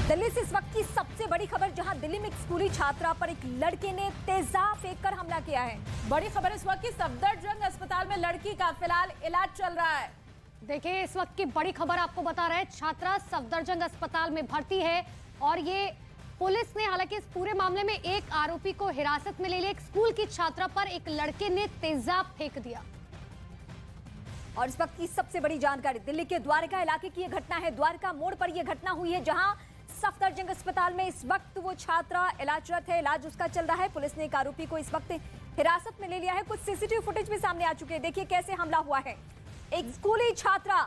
दिल्ली से इस वक्त की सबसे बड़ी खबर, जहां दिल्ली में एक स्कूली छात्रा पर एक लड़के ने तेजाब फेंककर हमला किया है। बड़ी खबर इस वक्त की सफदरजंग अस्पताल में लड़की का फिलहाल इलाज चल रहा है। देखिए, इस वक्त की बड़ी खबर आपको बता रहे हैं, छात्रा सफदरजंग अस्पताल में भर्ती है और ये पुलिस ने हालांकि इस पूरे मामले में एक आरोपी को हिरासत में ले लिया। एक स्कूल की छात्रा पर एक लड़के ने तेजाब फेंक दिया। और इस वक्त की सबसे बड़ी जानकारी, दिल्ली के द्वारका इलाके की यह घटना है। द्वारका मोड़ पर यह घटना हुई है, जहां सफदरजंग अस्पताल में इस वक्त वो छात्रा इलाजरत है, इलाज उसका चल रहा है। पुलिस ने एक आरोपी को इस वक्त हिरासत में ले लिया है। कुछ सीसीटीवी फुटेज भी सामने आ चुके हैं। देखिए कैसे हमला हुआ है। एक स्कूली छात्रा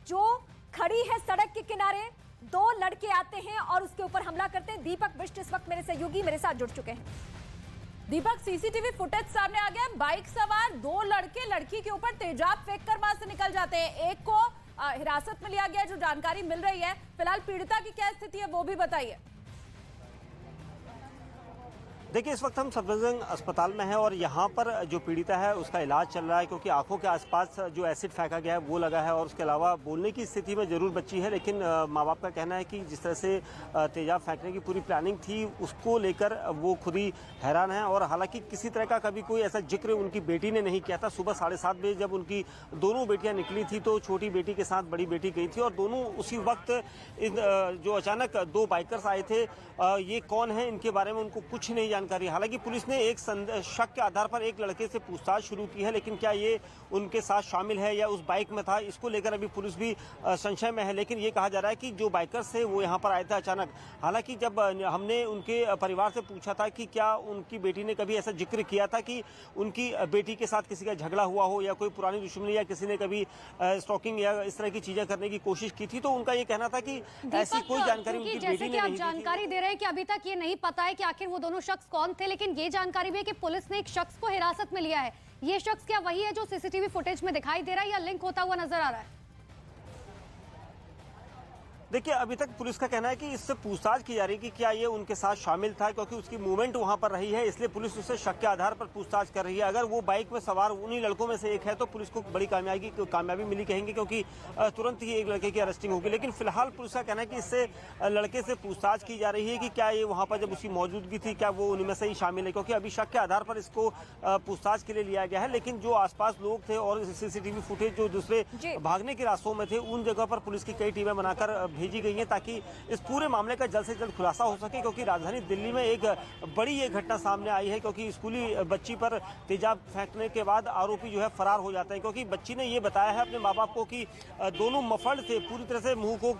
जो खड़ी है सड़क के किनारे, दो लड़के आते हैं और उसके ऊपर हमला करते हैं। दीपक बिष्ट इस वक्त मेरे सहयोगी मेरे साथ जुड़ चुके हैं। दीपक, सीसीटीवी फुटेज सामने आ गया। बाइक सवार दो लड़के लड़की के ऊपर तेजाब फेंककर वहां से निकल जाते हैं। एक को हिरासत में लिया गया, जो जानकारी मिल रही है। फिलहाल पीड़िता की क्या स्थिति है वो भी बताइए। देखिए, इस वक्त हम सफदरजंग अस्पताल में हैं और यहाँ पर जो पीड़िता है उसका इलाज चल रहा है, क्योंकि आंखों के आसपास जो एसिड फेंका गया है वो लगा है और उसके अलावा बोलने की स्थिति में जरूर बच्ची है। लेकिन माँ बाप का कहना है कि जिस तरह से तेजाब फेंकने की पूरी प्लानिंग थी उसको लेकर वो खुद ही हैरान है। और हालांकि किसी तरह का कभी कोई ऐसा जिक्र उनकी बेटी ने नहीं किया था। सुबह 7:30 बजे जब उनकी दोनों बेटियां निकली थी तो छोटी बेटी के साथ बड़ी बेटी गई थी और दोनों उसी वक्त जो अचानक दो बाइकर्स आए थे, ये कौन है इनके बारे में उनको कुछ नहीं जानकारी। हालांकि पुलिस ने एक शक के आधार पर एक लड़के से पूछताछ शुरू की है, लेकिन क्या ये उनके साथ शामिल है या उस बाइक में था, इसको लेकर अभी पुलिस भी संशय में है। लेकिन ये कहा जा रहा है कि जो बाइकर्स थे वो यहाँ पर आए थे अचानक। हालांकि जब हमने उनके परिवार से पूछा था कि क्या उनकी बेटी ने कभी ऐसा जिक्र किया था कि उनकी बेटी के साथ किसी का झगड़ा हुआ हो या कोई पुरानी दुश्मनी या किसी ने कभी स्टॉकिंग या इस तरह की चीजें करने की कोशिश की थी, तो उनका ये कहना था कि ऐसी कोई जानकारी उनकी बेटी ने नहीं दी। जानकारी दे रहे हैं कि अभी तक ये नहीं पता है कि आखिर वो दोनों शख्स कौन थे, लेकिन ये जानकारी भी है कि पुलिस ने एक शख्स को हिरासत में लिया है। ये शख्स क्या वही है जो सीसीटीवी फुटेज में दिखाई दे रहा है या लिंक होता हुआ नजर आ रहा है? देखिए, अभी तक पुलिस का कहना है कि इससे पूछताछ की जा रही है कि क्या ये उनके साथ शामिल था, क्योंकि उसकी मूवमेंट वहां पर रही है, इसलिए पुलिस उससे शक के आधार पर पूछताछ कर रही है। अगर वो बाइक में सवार उन्हीं लड़कों में से एक है तो पुलिस को बड़ी कामयाबी मिली कहेंगे, क्योंकि तुरंत ही एक लड़के की अरेस्टिंग होगी। लेकिन फिलहाल पुलिस का कहना है कि इससे लड़के से पूछताछ की जा रही है कि क्या ये वहां पर जब उसकी मौजूदगी थी क्या वो उनमें से ही शामिल है, क्योंकि अभी शक के आधार पर इसको पूछताछ के लिए लिया गया है। लेकिन जो आसपास लोग थे और सीसीटीवी फुटेज जो दूसरे भागने के रास्तों में थे, उन जगह पर पुलिस की कई टीमें बनाकर भेजी गई हैं ताकि इस पूरे मामले का जल्द से जल्द खुलासा हो सके। क्योंकि राजधानी दिल्ली में एक बड़ी ये घटना सामने आई है, क्योंकि स्कूली बच्ची पर तेजाब फेंकने के बाद आरोपी जो है फरार हो जाते हैं। क्योंकि बच्ची ने ये बताया है अपने माँ बाप को कि दोनों मफल्ड थे, पूरी तरह से मुंह को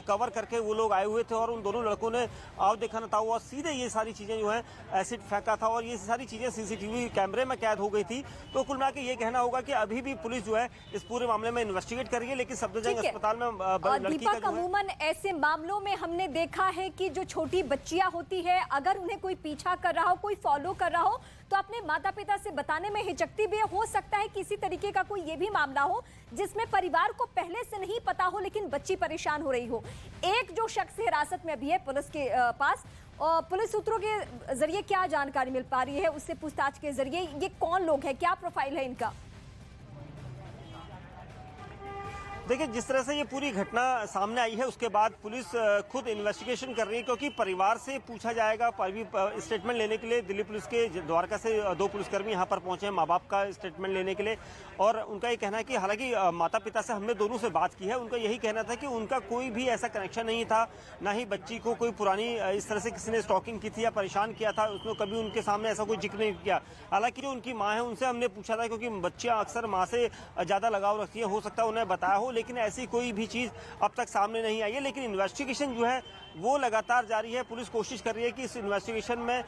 कवर करके वो लोग आए हुए थे और उन दोनों लड़कों ने आओ देखा न था और सीधे ये सारी चीजें जो है एसिड फेंका था और ये सारी चीजें सीसीटीवी कैमरे में कैद हो गई थी। तो कुल मिला के ये कहना होगा कि अभी भी पुलिस जो है इस पूरे मामले में इन्वेस्टिगेट कर रही है। लेकिन सफदरजंग अस्पताल में लड़की का अमूमन ऐसे मामलों में हमने देखा है कि जो छोटी बच्चियां होती है, अगर उन्हें कोई पीछा कर रहा हो, कोई फॉलो कर रहा हो, तो अपने माता पिता से बताने में हिचकती भी है। हो सकता है किसी तरीके का कोई ये भी मामला हो जिसमें परिवार को पहले से नहीं पता हो लेकिन बच्ची परेशान हो रही हो। एक जो शख्स हिरासत में अभी है पुलिस के पास, और पुलिस सूत्रों के जरिए क्या जानकारी मिल पा रही है उससे पूछताछ के जरिए, ये कौन लोग हैं, क्या प्रोफाइल है इनका? देखिए, जिस तरह से ये पूरी घटना सामने आई है उसके बाद पुलिस खुद इन्वेस्टिगेशन कर रही है, क्योंकि परिवार से पूछा जाएगा। स्टेटमेंट लेने के लिए दिल्ली पुलिस के द्वारका से दो पुलिसकर्मी यहाँ पर पहुंचे हैं माँ बाप का स्टेटमेंट लेने के लिए। और उनका ये कहना है कि हालांकि माता पिता से हमने दोनों से बात की है, उनका यही कहना था कि उनका कोई भी ऐसा कनेक्शन नहीं था, ना ही बच्ची को कोई पुरानी इस तरह से किसी ने स्टॉकिंग की थी या परेशान किया था। उसने कभी उनके सामने ऐसा कोई जिक्र नहीं किया। हालांकि जो उनकी माँ है उनसे हमने पूछा था, क्योंकि बच्चियां अक्सर माँ से ज्यादा लगाव रखती है, हो सकता है उन्हें बताया हो, लेकिन ऐसी कोई भी चीज अब तक सामने नहीं आई है। लेकिन इन्वेस्टिगेशन जो है वो लगातार जारी है। पुलिस कोशिश कर रही है कि इस इन्वेस्टिगेशन में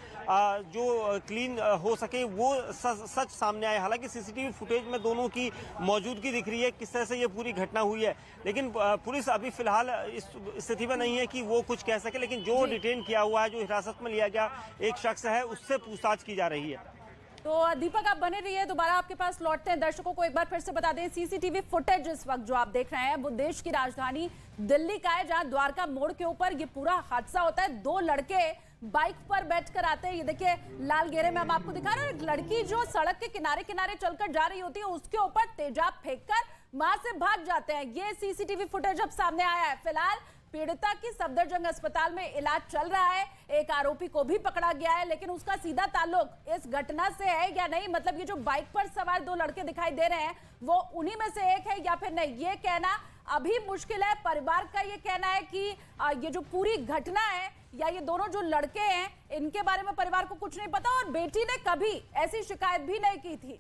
जो क्लीन हो सके वो सच सामने आए। हालांकि सीसीटीवी फुटेज में दोनों की मौजूदगी दिख रही है, किस तरह से ये पूरी घटना हुई है। लेकिन पुलिस अभी फिलहाल इस स्थिति में नहीं है कि वो कुछ कह सके। लेकिन जो डिटेन किया हुआ है, जो हिरासत में लिया गया एक शख्स है, उससे पूछताछ की जा रही है। तो दीपक, आप बने रहिए, दोबारा आपके पास लौटते हैं। दर्शकों को एक बार फिर से बता दें, सीसीटीवी फुटेज इस वक्त जो आप देख रहे हैं वो देश की राजधानी दिल्ली का है, जहां द्वारका मोड़ के ऊपर ये पूरा हादसा होता है। दो लड़के बाइक पर बैठकर आते हैं। ये देखिए लाल घेरे में हम आपको दिखा रहे हैं, लड़की जो सड़क के किनारे किनारे चलकर जा रही होती है उसके ऊपर तेजाब फेंककर वहां से भाग जाते हैं। ये सीसीटीवी फुटेज अब सामने आया है। फिलहाल पीड़िता की सफदरजंग अस्पताल में इलाज चल रहा है, एक आरोपी को भी पकड़ा गया है, लेकिन उसका सीधा ताल्लुक इस घटना से है या नहीं, मतलब ये जो बाइक पर सवार दो लड़के दिखाई दे रहे हैं वो उन्हीं में से एक है या फिर नहीं, ये कहना अभी मुश्किल है। परिवार का ये कहना है कि ये जो पूरी घटना है या ये दोनों जो लड़के हैं इनके बारे में परिवार को कुछ नहीं पता और बेटी ने कभी ऐसी शिकायत भी नहीं की थी।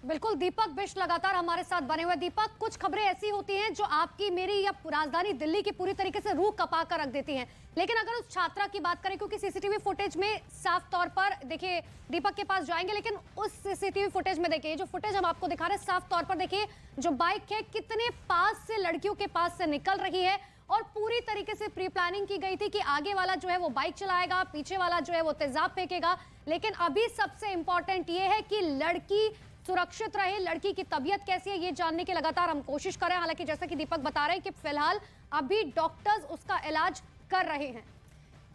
बिल्कुल, दीपक बिष्ट लगातार हमारे साथ बने हुए। दीपक, कुछ खबरें ऐसी होती हैं जो आपकी, मेरी या राजधानी दिल्ली की पूरी तरीके से रूह कपा कर रख देती हैं, लेकिन अगर उस छात्रा की बात करें, क्योंकि सीसीटीवी फुटेज में साफ तौर पर, देखिए दीपक के पास जाएंगे, लेकिन उस सीसीटीवी फुटेज में देखिए, जो फुटेज हम आपको दिखा रहे हैं, साफ तौर पर देखिए जो बाइक है कितने पास से लड़कियों के पास से निकल रही है और पूरी तरीके से प्री प्लानिंग की गई थी कि आगे वाला जो है वो बाइक चलाएगा, पीछे वाला जो है वो तेजाब फेंकेगा। लेकिन अभी सबसे इंपॉर्टेंट ये है कि लड़की सुरक्षित रहे, लड़की की तबीयत कैसी है ये जानने की लगातार हम कोशिश कर रहे हैं। हालांकि जैसा कि दीपक बता रहे हैं कि फिलहाल अभी डॉक्टर्स उसका इलाज कर रहे हैं।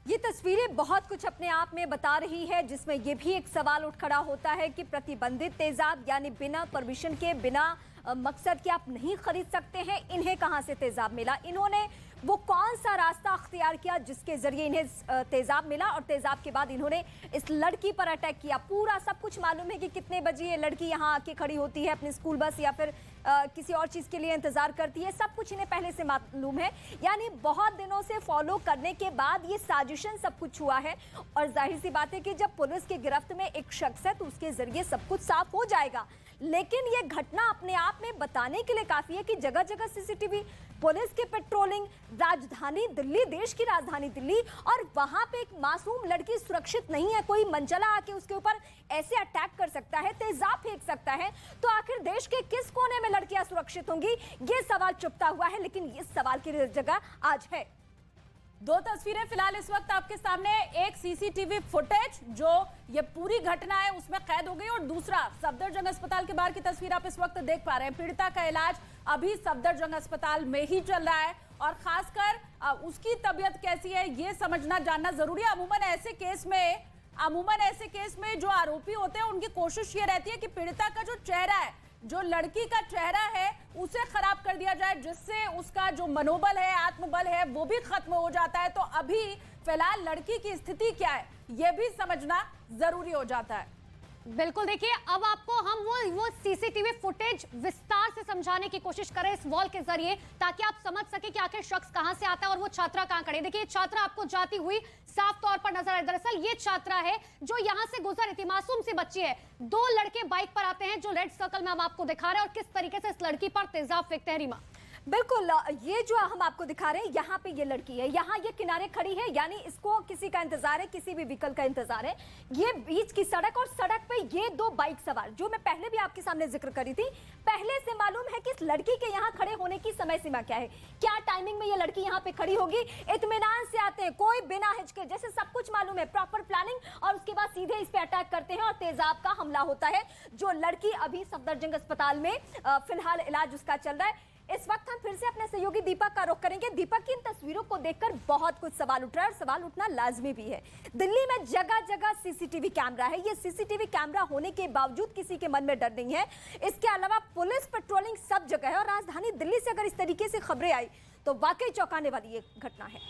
ये तस्वीरें बहुत कुछ अपने आप में बता रही है, जिसमें ये भी एक सवाल उठ खड़ा होता है कि प्रतिबंधित तेजाब यानी बिना परमिशन के, बिना मकसद के आप नहीं खरीद सकते हैं, इन्हें कहां से तेजाब मिला, इन्होंने वो कौन सा रास्ता अख्तियार किया जिसके जरिए इन्हें तेजाब मिला और तेजाब के बाद इन्होंने इस लड़की पर अटैक किया। पूरा सब कुछ मालूम है कि कितने बजे ये लड़की यहाँ आके खड़ी होती है, अपनी स्कूल बस या फिर किसी और चीज के लिए इंतजार करती है, सब कुछ इन्हें पहले से मालूम है। यानी बहुत दिनों से फॉलो करने के बाद ये साजिशन सब कुछ हुआ है और जाहिर सी बात है कि जब पुलिस के गिरफ्त में एक शख्स है तो उसके जरिए सब कुछ साफ हो जाएगा। लेकिन ये घटना अपने आप में बताने के लिए काफी है कि जगह जगह सीसीटीवी, पुलिस की पेट्रोलिंग, राजधानी दिल्ली, देश की राजधानी दिल्ली, और वहां पे एक मासूम लड़की सुरक्षित नहीं है। कोई मंचला आके उसके ऊपर ऐसे अटैक कर सकता है, तेजाब फेंक सकता है, तो आखिर देश के किस कोने में लड़कियां सुरक्षित होंगी, ये सवाल चुपता हुआ है। लेकिन इस सवाल की जगह आज है। दो तस्वीरें फिलहाल इस वक्त आपके सामने, एक सीसीटीवी फुटेज जो ये पूरी घटना है उसमें कैद हो गई और दूसरा सफदरजंग अस्पताल के बाहर की तस्वीर आप इस वक्त देख पा रहे हैं। पीड़िता का इलाज अभी सफदरजंग अस्पताल में ही चल रहा है और खासकर उसकी तबीयत कैसी है ये समझना जानना जरूरी है। अमूमन ऐसे केस में जो आरोपी होते हैं उनकी कोशिश ये रहती है कि पीड़िता का जो चेहरा है, जो लड़की का चेहरा है, उसे खराब कर दिया जाए, जिससे उसका जो मनोबल है, आत्मबल है, वो भी खत्म हो जाता है। तो अभी फिलहाल लड़की की स्थिति क्या है ये भी समझना जरूरी हो जाता है। बिल्कुल, देखिए अब आपको हम वो सीसीटीवी फुटेज विस्तार से समझाने की कोशिश करें इस वॉल के जरिए, ताकि आप समझ सके कि आखिर शख्स कहां से आता है और वो छात्रा कहां खड़ी है। देखिए छात्रा आपको जाती हुई साफ तौर पर नजर आ रही है। दरअसल ये छात्रा है जो यहां से गुजर रही थी, मासूम सी बच्ची है। दो लड़के बाइक पर आते हैं जो रेड सर्कल में हम आपको दिखा रहे हैं और किस तरीके से इस लड़की पर तेजाब फेंकते हैं। रीमा, बिल्कुल, ये जो हम आपको दिखा रहे हैं, यहाँ पे ये लड़की है, यहाँ ये किनारे खड़ी है, यानी इसको किसी का इंतजार है, किसी भी व्हीकल का इंतजार है। ये बीच की सड़क और सड़क पे ये दो बाइक सवार, जो मैं पहले भी आपके सामने जिक्र करी थी, पहले से मालूम है कि इस लड़की के यहाँ खड़े होने की समय सीमा क्या है, क्या टाइमिंग में ये लड़की यहाँ पे खड़ी होगी। इत्मीनान से आते हैं, कोई बिना हिचके, जैसे सब कुछ मालूम है, प्रॉपर प्लानिंग, और उसके बाद सीधे इस पे अटैक करते हैं और तेजाब का हमला होता है। जो लड़की अभी सफदरजंग अस्पताल में फिलहाल इलाज उसका चल रहा है। इस वक्त हम फिर से अपने सहयोगी दीपक का रुख करेंगे। दीपक की इन तस्वीरों को देखकर बहुत कुछ सवाल उठ रहा है और सवाल उठना लाजमी भी है। दिल्ली में जगह जगह सीसीटीवी कैमरा है, ये सीसीटीवी कैमरा होने के बावजूद किसी के मन में डर नहीं है। इसके अलावा पुलिस पेट्रोलिंग सब जगह है और राजधानी दिल्ली से अगर इस तरीके से खबरें आई तो वाकई चौंकाने वाली ये घटना है।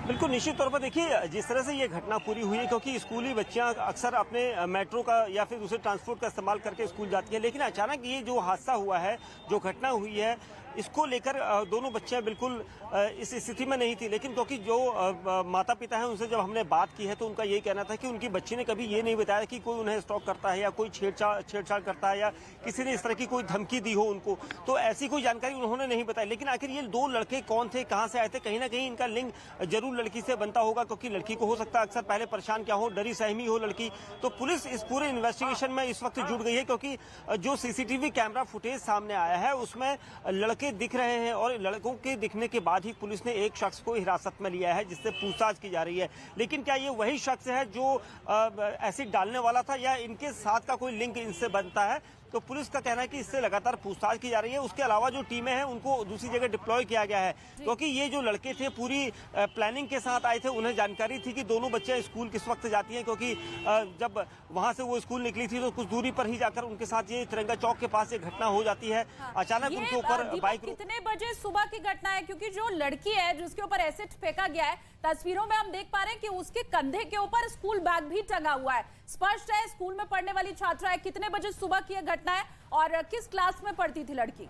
बिल्कुल, निश्चित तौर पर देखिए जिस तरह से ये घटना पूरी हुई है, क्योंकि स्कूली बच्चियां अक्सर अपने मेट्रो का या फिर दूसरे ट्रांसपोर्ट का इस्तेमाल करके स्कूल जाती हैं, लेकिन अचानक ये जो हादसा हुआ है, जो घटना हुई है, इसको लेकर दोनों बच्चियां बिल्कुल इस स्थिति में नहीं थी। लेकिन क्योंकि जो माता पिता हैं उनसे जब हमने बात की है तो उनका यही कहना था कि उनकी बच्ची ने कभी ये नहीं बताया कि कोई उन्हें स्टॉक करता है या कोई छेड़छाड़ करता है या किसी ने इस तरह की कोई धमकी दी हो उनको, तो ऐसी कोई जानकारी उन्होंने नहीं बताई। लेकिन आखिर ये दो लड़के कौन थे, कहाँ से आए थे, कहीं ना कहीं इनका लिंक जरूर लड़की से बनता होगा, क्योंकि लड़की को हो सकता है अक्सर पहले परेशान क्या हो, डरी सहमी हो लड़की। तो पुलिस इस पूरे इन्वेस्टिगेशन में इस वक्त जुट गई है, क्योंकि जो सीसीटीवी कैमरा फुटेज सामने आया है उसमें लड़के दिख रहे हैं और लड़कों के दिखने के बाद ही पुलिस ने एक शख्स को हिरासत में लिया है जिससे पूछताछ की जा रही है। लेकिन क्या ये वही शख्स है जो एसिड डालने वाला था या इनके साथ का कोई लिंक इनसे बनता है, तो पुलिस का कहना है कि इससे लगातार पूछताछ की जा रही है। उसके अलावा जो टीमें हैं उनको दूसरी जगह डिप्लॉय किया गया है, क्योंकि ये जो लड़के थे पूरी प्लानिंग के साथ आए थे। उन्हें जानकारी थी कि दोनों बच्चे स्कूल किस वक्त जाती हैं, क्योंकि जब वहां से वो स्कूल निकली थी तो कुछ दूरी पर ही जाकर उनके साथ ये तिरंगा चौक के पास ये घटना हो जाती है। अचानक उनके ऊपर बाइक कितने बजे सुबह की घटना है? क्योंकि जो लड़की है जिसके ऊपर एसिड फेंका गया है, तस्वीरों में हम देख पा रहे हैं कि उसके कंधे के ऊपर स्कूल बैग भी टंगा हुआ है। स्पष्ट है स्कूल में पढ़ने वाली छात्रा है। कितने बजे सुबह की यह घटना है और किस क्लास में पढ़ती थी लड़की?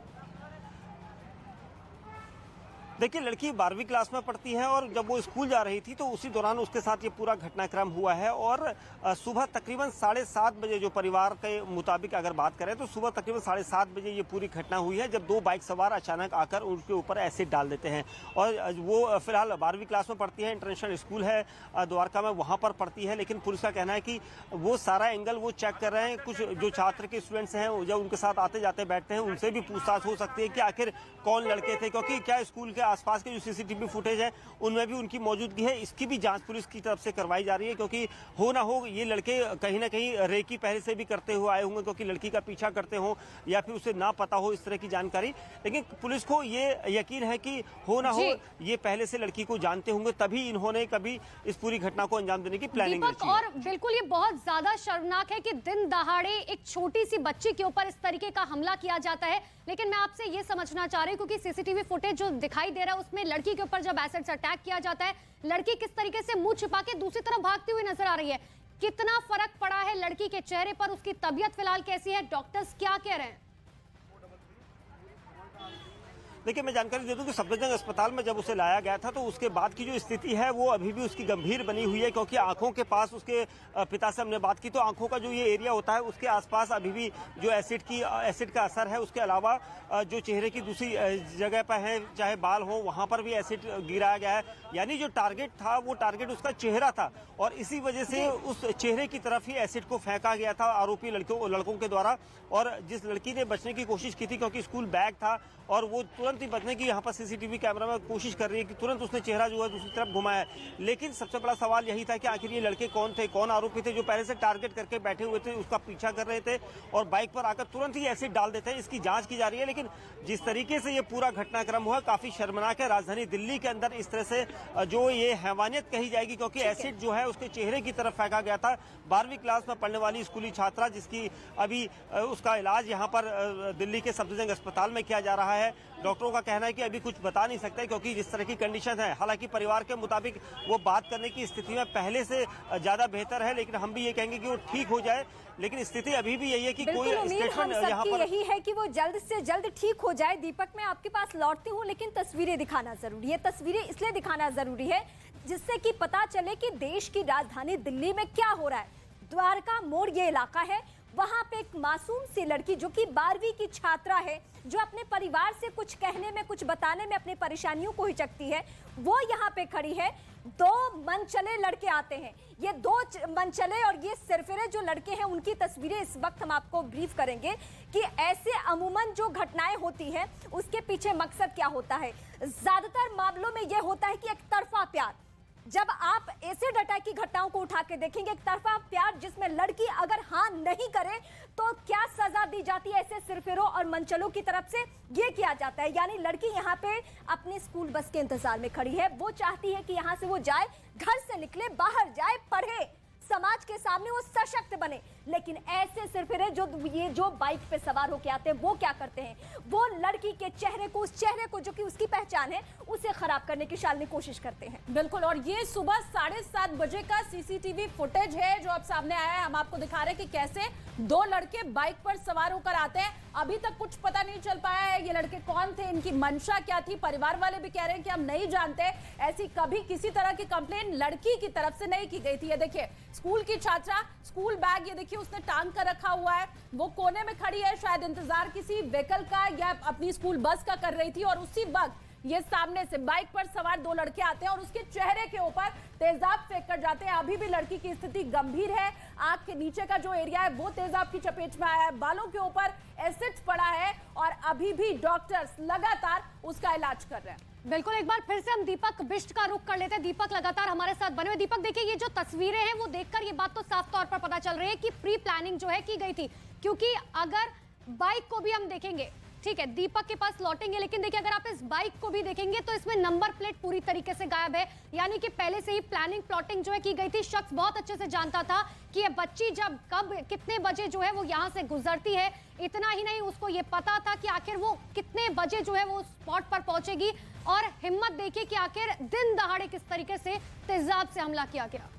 देखिए, लड़की 12वीं क्लास में पढ़ती है और जब वो स्कूल जा रही थी तो उसी दौरान उसके साथ ये पूरा घटनाक्रम हुआ है। और सुबह तकरीबन 7:30 बजे, जो परिवार के मुताबिक अगर बात करें तो सुबह तकरीबन 7:30 बजे ये पूरी घटना हुई है, जब 2 बाइक सवार अचानक आकर उनके ऊपर एसिड डाल देते हैं। और वो फिलहाल 12वीं क्लास में पढ़ती है, इंटरनेशनल स्कूल है द्वारका में, वहाँ पर पढ़ती है। लेकिन पुलिस का कहना है कि वो सारा एंगल वो चेक कर रहे हैं। कुछ जो छात्र के स्टूडेंट्स हैं जब उनके साथ आते जाते बैठते हैं उनसे भी पूछताछ हो सकती है कि आखिर कौन लड़के थे, क्योंकि क्या स्कूल के आसपास के जो सीसीटीवी फुटेज है उनमें भी उनकी मौजूदगी है। इसकी भी जांच पुलिस की तरफ से करवाई जा रही है, क्योंकि हो ना हो ये लड़के कहीं ना कहीं रेकी पहले से भी करते हुए आए होंगे, क्योंकि लड़की का पीछा करते हो या फिर उसे ना पता हो इस तरह की जानकारी। लेकिन पुलिस को ये यकीन है कि हो ना हो ये पहले से लड़की को जानते होंगे, तभी इन्होंने कभी इस पूरी घटना को अंजाम देने की प्लानिंग रची है। और बिल्कुल ये बहुत ज्यादा शर्मनाक है कि दिन दहाड़े एक छोटी सी बच्ची के ऊपर इस तरीके का हमला किया जाता है। लेकिन मैं आपसे ये समझना चाह रही हूँ, क्योंकि सीसीटीवी फुटेज जो दिखाई दे रहा है उसमें लड़की के ऊपर जब एसिड से अटैक किया जाता है, लड़की किस तरीके से मुंह छिपा के दूसरी तरफ भागती हुई नजर आ रही है। कितना फर्क पड़ा है लड़की के चेहरे पर? उसकी तबीयत फिलहाल कैसी है? डॉक्टर्स क्या कह रहे हैं? देखिए, मैं जानकारी दे दूं कि सफदरजंग अस्पताल में जब उसे लाया गया था तो उसके बाद की जो स्थिति है वो अभी भी उसकी गंभीर बनी हुई है, क्योंकि आंखों के पास, उसके पिता से हमने बात की तो आंखों का जो ये एरिया होता है उसके आसपास अभी भी जो एसिड का असर है। उसके अलावा जो चेहरे की दूसरी जगह पर है, चाहे बाल हो, वहां पर भी एसिड गिराया गया है। यानी जो टारगेट था वो टारगेट उसका चेहरा था, और इसी वजह से उस चेहरे की तरफ ही एसिड को फेंका गया था आरोपी लड़कों के द्वारा। और जिस लड़की ने बचने की कोशिश की थी, क्योंकि स्कूल बैग था और वो तुरंत ही बचने की यहाँ पर सीसीटीवी कैमरा में कोशिश कर रही है कि तुरंत उसने चेहरा जो है दूसरी तरफ घुमाया। लेकिन सबसे बड़ा सवाल यही था कि आखिर ये लड़के कौन थे, कौन आरोपी थे जो पहले से टारगेट करके बैठे हुए थे, उसका पीछा कर रहे थे और बाइक पर आकर तुरंत ही एसिड डाल देते हैं। इसकी जांच की जा रही है। लेकिन जिस तरीके से ये पूरा घटनाक्रम हुआ काफी शर्मनाक है। राजधानी दिल्ली के अंदर इस तरह से जो ये हैवानियत कही जाएगी, क्योंकि एसिड जो है उसके चेहरे की तरफ फेंका गया था। 12वीं क्लास में पढ़ने वाली स्कूली छात्रा, जिसकी अभी उसका इलाज यहाँ पर दिल्ली के सफदरजंग अस्पताल में किया जा रहा है। डॉक्टरों का कहना है कि अभी कुछ बता नहीं सकते, क्योंकि जिस तरह की कंडीशन है। हालांकि परिवार के मुताबिक वो बात करने की स्थिति में पहले से ज्यादा बेहतर है, लेकिन हम भी ये कहेंगे कि वो ठीक हो जाए। लेकिन स्थिति अभी भी यही है कि कोई स्टेटमेंट यहाँ पर यही है कि वो जल्द से जल्द ठीक हो जाए। दीपक, मैं आपके पास लौटती हूँ, लेकिन तस्वीरें दिखाना जरूरी है। तस्वीरें इसलिए दिखाना जरूरी है जिससे कि पता चले कि देश की राजधानी दिल्ली में क्या हो रहा है। द्वारका मोड़ ये इलाका है, वहां पे एक मासूम सी लड़की जो कि 12वीं की छात्रा है, जो अपने परिवार से कुछ कहने में, कुछ बताने में अपनी परेशानियों को हिचकती है, वो यहाँ पे खड़ी है। 2 मनचले लड़के आते हैं। ये 2 मनचले और ये सिरफिरे जो लड़के हैं उनकी तस्वीरें इस वक्त हम आपको ब्रीफ करेंगे कि ऐसे अमूमन जो घटनाएं होती हैं उसके पीछे मकसद क्या होता है। ज्यादातर मामलों में यह होता है कि एक तरफा प्यार। जब आप एसिड अटैक की घटनाओं को उठा के देखेंगे, एक तरफा प्यार जिसमें लड़की अगर हाँ नहीं करे तो क्या सजा दी जाती है, ऐसे सिरफिरों और मनचलों की तरफ से ये किया जाता है। यानी लड़की यहाँ पे अपने स्कूल बस के इंतजार में खड़ी है। वो चाहती है कि यहाँ से वो जाए, घर से निकले, बाहर जाए, पढ़े, समाज के सामने वो सशक्त बने। लेकिन ऐसे सिरफिरे जो बाइक पे सवार होके आते हैं, वो क्या करते हैं, वो लड़की के चेहरे को, उस चेहरे को जो कि उसकी पहचान है, उसे खराब करने की शालनी कोशिश करते हैं। बिल्कुल, और ये सुबह 7:30 बजे का सीसीटीवी फुटेज है जो अब सामने आया है। हम आपको दिखा रहे हैं कि कैसे 2 लड़के बाइक पर सवार होकर आते हैं। अभी तक कुछ पता नहीं चल पाया है ये लड़के कौन थे, इनकी मंशा क्या थी। परिवार वाले भी कह रहे हैं कि हम नहीं जानते, ऐसी कभी किसी तरह की कंप्लेन लड़की की तरफ से नहीं की गई थी। ये देखिए स्कूल की छात्रा, स्कूल बैग ये देखिए उसने टांग कर रखा हुआ है, वो कोने में खड़ी है, शायद इंतजार किसी व्हीकल का या अपनी स्कूल बस का कर रही थी। और उसी वक्त ये सामने से बाइक पर सवार 2 लड़के आते हैं और उसके चेहरे के ऊपर तेजाब फेंक कर जाते हैं। अभी भी लड़की की स्थिति गंभीर है। आंख के नीचे का जो एरिया है वो तेजाब की चपेट में आया है, बालों के ऊपर एसिड पड़ा है और अभी भी डॉक्टर्स लगातार उसका इलाज कर रहे हैं। बिल्कुल, एक बार फिर से हम दीपक बिष्ट का रुख कर लेते हैं। दीपक लगातार हमारे साथ बने हुए। दीपक, देखिए ये जो तस्वीरें हैं वो देखकर ये बात तो साफ तौर पर पता चल रही है कि प्री प्लानिंग जो है की गई थी, क्योंकि अगर बाइक को भी हम देखेंगे, ठीक है, दीपक के पास लौटेंगे, लेकिन देखिए अगर आप इस बाइक को भी देखेंगे तो इसमें नंबर प्लेट पूरी तरीके से गायब है। यानी कि पहले से ही प्लानिंग प्लॉटिंग जो है की गई थी। शख्स बहुत अच्छे से जानता था कि ये बच्ची जब कब कितने बजे जो है वो यहां से गुजरती है। इतना ही नहीं, उसको ये पता था कि आखिर वो कितने बजे जो है वो स्पॉट पर पहुंचेगी। और हिम्मत देखिए कि आखिर दिन दहाड़े किस तरीके से तेजाब से हमला किया गया।